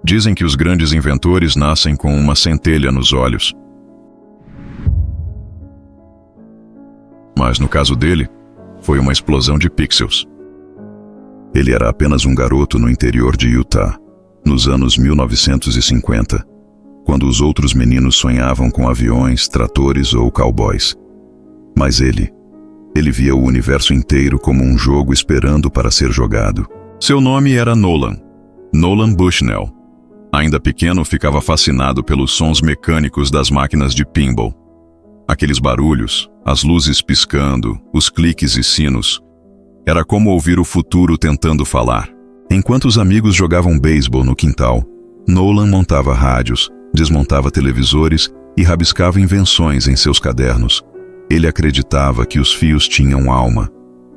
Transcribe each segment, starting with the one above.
Dizem que os grandes inventores nascem com uma centelha nos olhos. Mas no caso dele, foi uma explosão de pixels. Ele era apenas um garoto no interior de Utah, nos anos 1950, quando os outros meninos sonhavam com aviões, tratores ou cowboys. Mas ele via o universo inteiro como um jogo esperando para ser jogado. Seu nome era Nolan Bushnell. Ainda pequeno, ficava fascinado pelos sons mecânicos das máquinas de pinball. Aqueles barulhos, as luzes piscando, os cliques e sinos. Era como ouvir o futuro tentando falar. Enquanto os amigos jogavam beisebol no quintal, Nolan montava rádios, desmontava televisores e rabiscava invenções em seus cadernos. Ele acreditava que os fios tinham alma,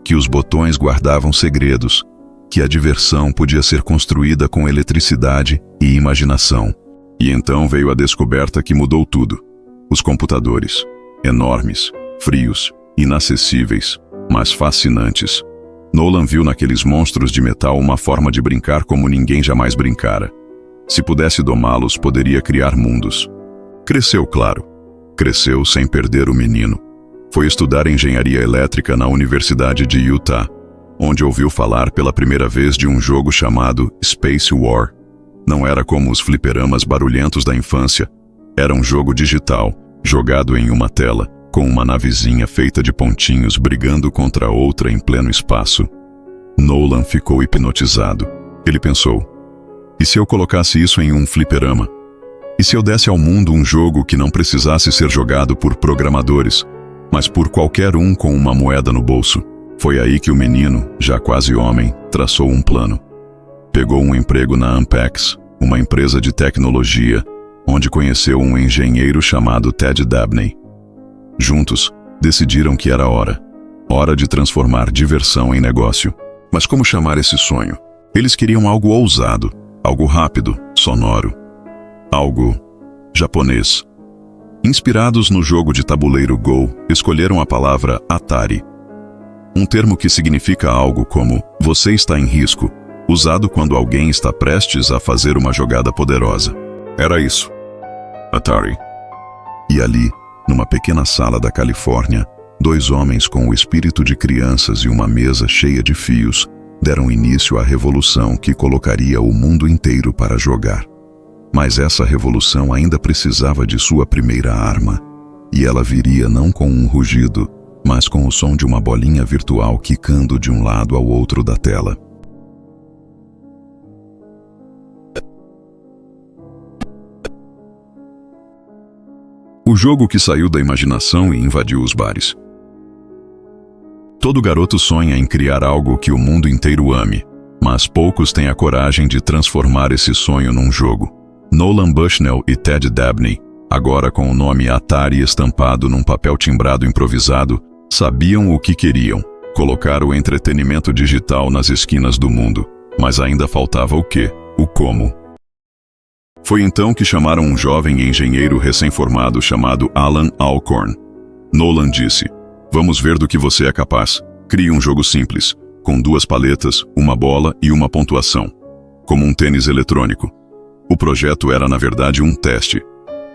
que os botões guardavam segredos, que a diversão podia ser construída com eletricidade e imaginação. E então veio a descoberta que mudou tudo. Os computadores, enormes, frios, inacessíveis, mas fascinantes. Nolan viu naqueles monstros de metal uma forma de brincar como ninguém jamais brincara. Se pudesse domá-los, poderia criar mundos. Cresceu, claro. Cresceu sem perder o menino. Foi estudar engenharia elétrica na Universidade de Utah, onde ouviu falar pela primeira vez de um jogo chamado Space War. Não era como os fliperamas barulhentos da infância. Era um jogo digital, jogado em uma tela, com uma navezinha feita de pontinhos brigando contra outra em pleno espaço. Nolan ficou hipnotizado. Ele pensou: e se eu colocasse isso em um fliperama? E se eu desse ao mundo um jogo que não precisasse ser jogado por programadores, mas por qualquer um com uma moeda no bolso? Foi aí que o menino, já quase homem, traçou um plano. Pegou um emprego na Ampex, uma empresa de tecnologia, onde conheceu um engenheiro chamado Ted Dabney. Juntos, decidiram que era hora de transformar diversão em negócio. Mas como chamar esse sonho? Eles queriam algo ousado, algo rápido, sonoro, algo japonês. Inspirados no jogo de tabuleiro Go, escolheram a palavra Atari, um termo que significa algo como "você está em risco", usado quando alguém está prestes a fazer uma jogada poderosa. Era isso. Atari. E ali, numa pequena sala da Califórnia, dois homens com o espírito de crianças e uma mesa cheia de fios deram início à revolução que colocaria o mundo inteiro para jogar. Mas essa revolução ainda precisava de sua primeira arma, e ela viria não com um rugido, mas com o som de uma bolinha virtual quicando de um lado ao outro da tela. O jogo que saiu da imaginação e invadiu os bares. Todo garoto sonha em criar algo que o mundo inteiro ame, mas poucos têm a coragem de transformar esse sonho num jogo. Nolan Bushnell e Ted Dabney, agora com o nome Atari estampado num papel timbrado improvisado, sabiam o que queriam: colocar o entretenimento digital nas esquinas do mundo. Mas ainda faltava o quê? O como. Foi então que chamaram um jovem engenheiro recém-formado chamado Alan Alcorn. Nolan disse: "Vamos ver do que você é capaz. Crie um jogo simples, com 2 paletas, uma bola e uma pontuação, como um tênis eletrônico." O projeto era, na verdade, um teste.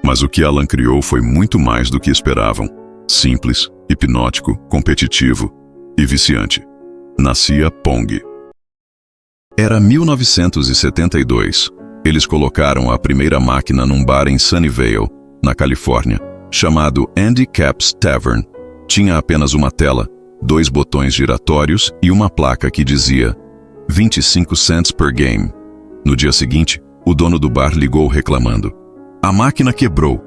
Mas o que Alan criou foi muito mais do que esperavam. Simples, hipnótico, competitivo e viciante. Nascia Pong. Era 1972. Eles colocaram a primeira máquina num bar em Sunnyvale, na Califórnia, chamado Andy Capp's Tavern. Tinha apenas uma tela, 2 botões giratórios e uma placa que dizia 25 cents per game. No dia seguinte, o dono do bar ligou reclamando: "A máquina quebrou."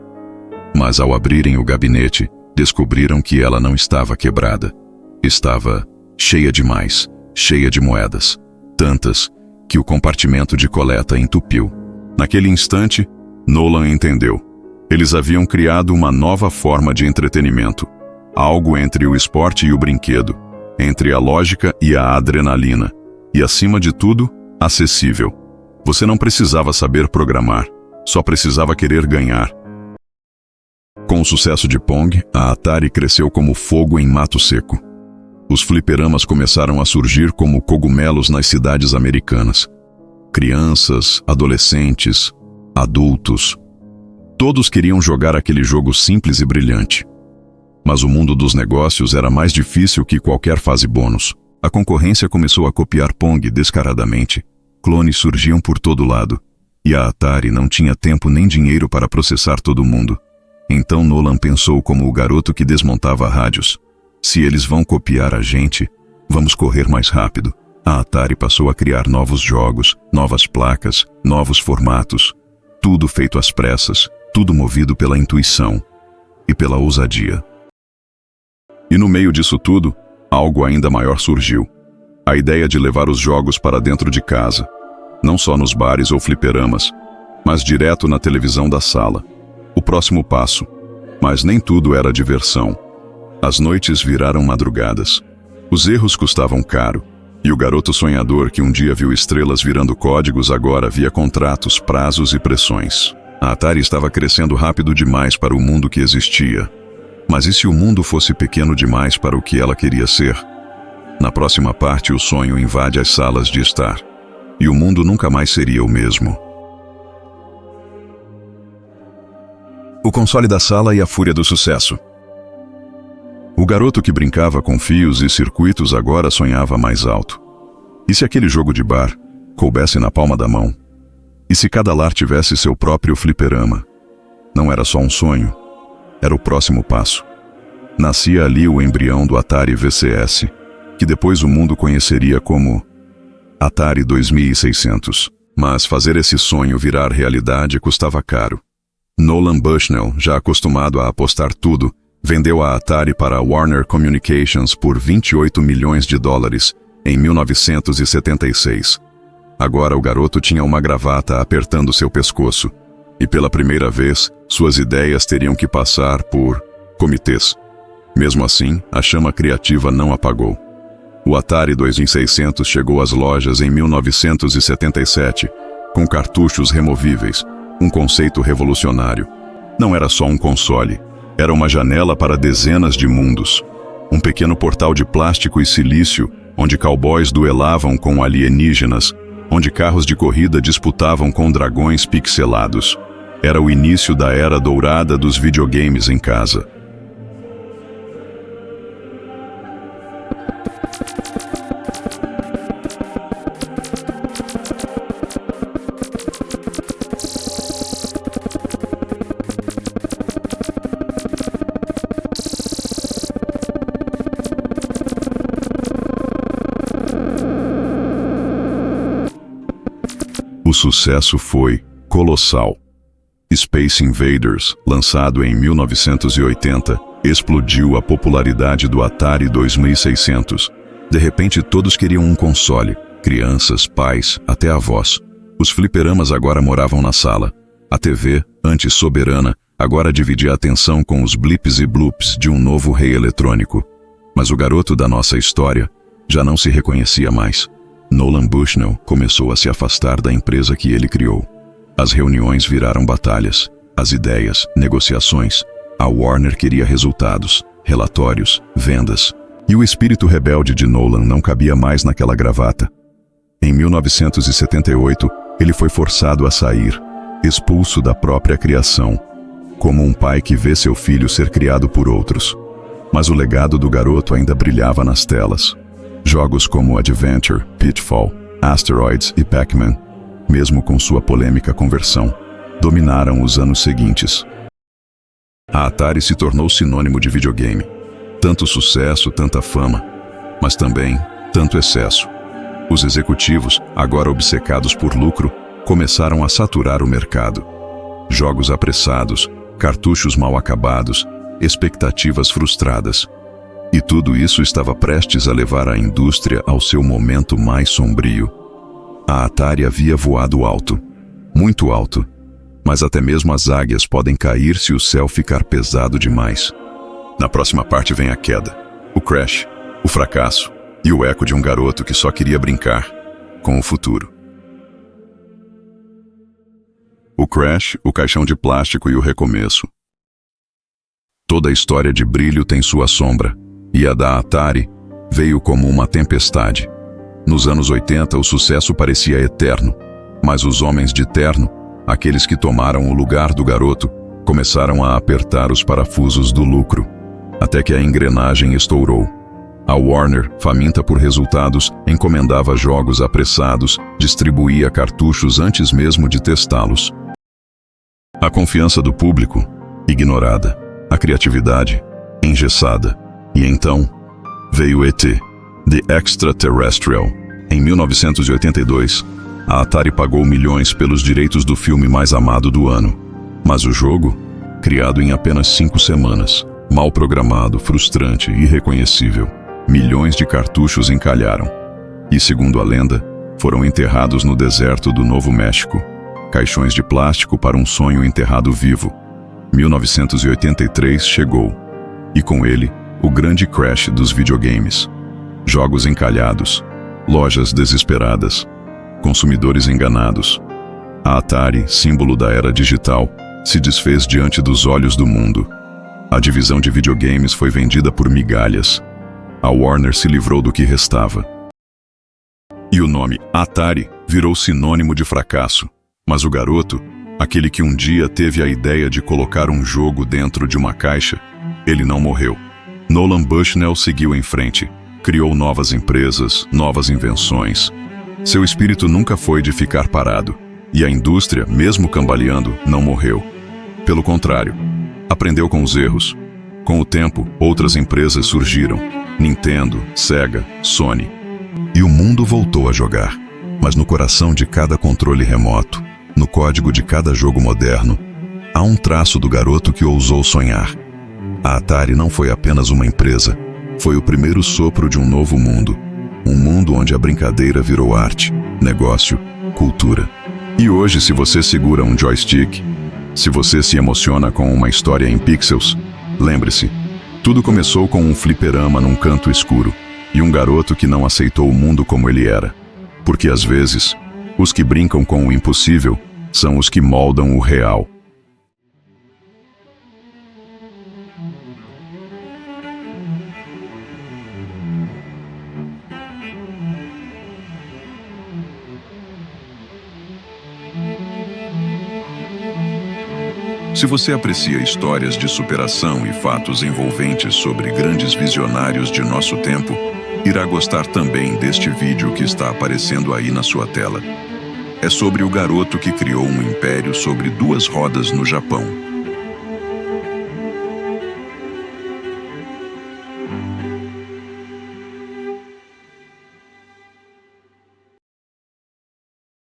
Mas ao abrirem o gabinete, descobriram que ela não estava quebrada. Estava cheia demais, cheia de moedas, tantas que o compartimento de coleta entupiu. Naquele instante, Nolan entendeu. Eles haviam criado uma nova forma de entretenimento, algo entre o esporte e o brinquedo, entre a lógica e a adrenalina, e acima de tudo, acessível. Você não precisava saber programar, só precisava querer ganhar. Com o sucesso de Pong, a Atari cresceu como fogo em mato seco. Os fliperamas começaram a surgir como cogumelos nas cidades americanas. crianças, adolescentes, adultos. Todos queriam jogar aquele jogo simples e brilhante. Mas o mundo dos negócios era mais difícil que qualquer fase bônus. A concorrência começou a copiar Pong descaradamente. Clones surgiam por todo lado. E a Atari não tinha tempo nem dinheiro para processar todo mundo. Então Nolan pensou como o garoto que desmontava rádios. Se eles vão copiar a gente, vamos correr mais rápido. A Atari passou a criar novos jogos, novas placas, novos formatos. Tudo feito às pressas, tudo movido pela intuição e pela ousadia. E no meio disso tudo, algo ainda maior surgiu. A ideia de levar os jogos para dentro de casa. Não só nos bares ou fliperamas, mas direto na televisão da sala. O próximo passo. Mas nem tudo era diversão. As noites viraram madrugadas. Os erros custavam caro. E o garoto sonhador que um dia viu estrelas virando códigos agora via contratos, prazos e pressões. A Atari estava crescendo rápido demais para o mundo que existia. Mas e se o mundo fosse pequeno demais para o que ela queria ser? Na próxima parte, o sonho invade as salas de estar. E o mundo nunca mais seria o mesmo. O console da sala e a fúria do sucesso. O garoto que brincava com fios e circuitos agora sonhava mais alto. E se aquele jogo de bar coubesse na palma da mão? E se cada lar tivesse seu próprio fliperama? Não era só um sonho. Era o próximo passo. Nascia ali o embrião do Atari VCS, que depois o mundo conheceria como Atari 2600. Mas fazer esse sonho virar realidade custava caro. Nolan Bushnell, já acostumado a apostar tudo, vendeu a Atari para a Warner Communications por $28 milhões em 1976. Agora o garoto tinha uma gravata apertando seu pescoço. E pela primeira vez, suas ideias teriam que passar por comitês. Mesmo assim, a chama criativa não apagou. O Atari 2600 chegou às lojas em 1977, com cartuchos removíveis, um conceito revolucionário. Não era só um console, era uma janela para dezenas de mundos. Um pequeno portal de plástico e silício, onde cowboys duelavam com alienígenas, onde carros de corrida disputavam com dragões pixelados. Era o início da era dourada dos videogames em casa. O sucesso foi colossal. Space Invaders, lançado em 1980, explodiu a popularidade do Atari 2600. De repente todos queriam um console, crianças, pais, até avós. Os fliperamas agora moravam na sala. A TV, antes soberana, agora dividia a atenção com os blips e bloops de um novo rei eletrônico. Mas o garoto da nossa história já não se reconhecia mais. Nolan Bushnell começou a se afastar da empresa que ele criou. As reuniões viraram batalhas, as ideias, negociações. A Warner queria resultados, relatórios, vendas. E o espírito rebelde de Nolan não cabia mais naquela gravata. Em 1978, ele foi forçado a sair, expulso da própria criação, como um pai que vê seu filho ser criado por outros. Mas o legado do garoto ainda brilhava nas telas. Jogos como Adventure, Pitfall, Asteroids e Pac-Man, mesmo com sua polêmica conversão, dominaram os anos seguintes. A Atari se tornou sinônimo de videogame. Tanto sucesso, tanta fama, mas também tanto excesso. Os executivos, agora obcecados por lucro, começaram a saturar o mercado. Jogos apressados, cartuchos mal acabados, expectativas frustradas. E tudo isso estava prestes a levar a indústria ao seu momento mais sombrio. A Atari havia voado alto, muito alto, mas até mesmo as águias podem cair se o céu ficar pesado demais. Na próxima parte vem a queda, o crash, o fracasso e o eco de um garoto que só queria brincar com o futuro. O crash, o caixão de plástico e o recomeço. Toda história de brilho tem sua sombra, e a da Atari veio como uma tempestade. Nos anos 80, o sucesso parecia eterno. Mas os homens de terno, aqueles que tomaram o lugar do garoto, começaram a apertar os parafusos do lucro, até que a engrenagem estourou. A Warner, faminta por resultados, encomendava jogos apressados, distribuía cartuchos antes mesmo de testá-los. A confiança do público, ignorada. A criatividade, engessada. E então, veio E.T., The Extraterrestrial. Em 1982, a Atari pagou milhões pelos direitos do filme mais amado do ano. Mas o jogo, criado em apenas 5 semanas, mal programado, frustrante e irreconhecível, milhões de cartuchos encalharam. E, segundo a lenda, foram enterrados no deserto do Novo México. Caixões de plástico para um sonho enterrado vivo. 1983 chegou. E com ele, o grande crash dos videogames. Jogos encalhados, lojas desesperadas, consumidores enganados. A Atari, símbolo da era digital, se desfez diante dos olhos do mundo. A divisão de videogames foi vendida por migalhas. A Warner se livrou do que restava. E o nome Atari virou sinônimo de fracasso. Mas o garoto, aquele que um dia teve a ideia de colocar um jogo dentro de uma caixa, ele não morreu. Nolan Bushnell seguiu em frente, criou novas empresas, novas invenções. Seu espírito nunca foi de ficar parado, e a indústria, mesmo cambaleando, não morreu. Pelo contrário, aprendeu com os erros. Com o tempo, outras empresas surgiram: Nintendo, Sega, Sony. E o mundo voltou a jogar. Mas no coração de cada controle remoto, no código de cada jogo moderno, há um traço do garoto que ousou sonhar. A Atari não foi apenas uma empresa, foi o primeiro sopro de um novo mundo. Um mundo onde a brincadeira virou arte, negócio, cultura. E hoje, se você segura um joystick, se você se emociona com uma história em pixels, lembre-se, tudo começou com um fliperama num canto escuro e um garoto que não aceitou o mundo como ele era. Porque às vezes, os que brincam com o impossível são os que moldam o real. Se você aprecia histórias de superação e fatos envolventes sobre grandes visionários de nosso tempo, irá gostar também deste vídeo que está aparecendo aí na sua tela. É sobre o garoto que criou um império sobre 2 rodas no Japão.